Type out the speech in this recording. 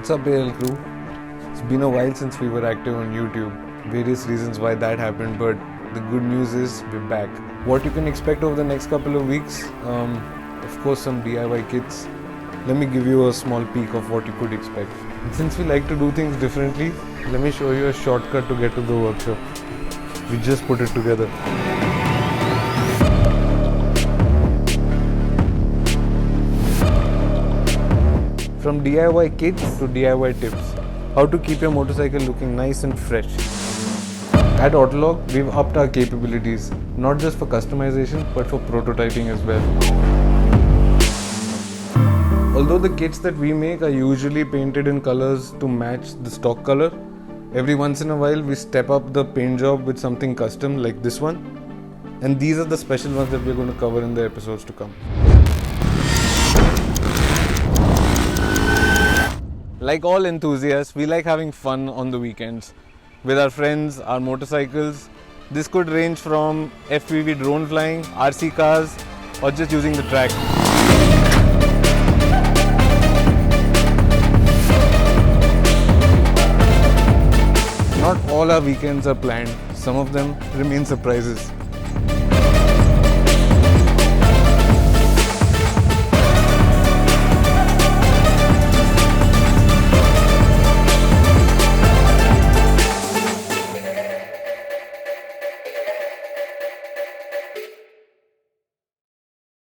What's up ALcrew? It's been a while since we were active on YouTube. Various reasons why that happened, but the good news is we're back. What you can expect over the next couple of weeks? Of course some DIY kits. Let me give you a small peek of what you could expect. And since we like to do things differently, let me show you a shortcut to get to the workshop. We just put it together. From DIY kits to DIY tips. How to keep your motorcycle looking nice and fresh. At Autologue, we've upped our capabilities, not just for customization, but for prototyping as well. Although the kits that we make are usually painted in colors to match the stock color, every once in a while we step up the paint job with something custom like this one. And these are the special ones that we're going to cover in the episodes to come. Like all enthusiasts, we like having fun on the weekends. With our friends, our motorcycles. This could range from FPV drone flying, RC cars, or just using the track. Not all our weekends are planned. Some of them remain surprises.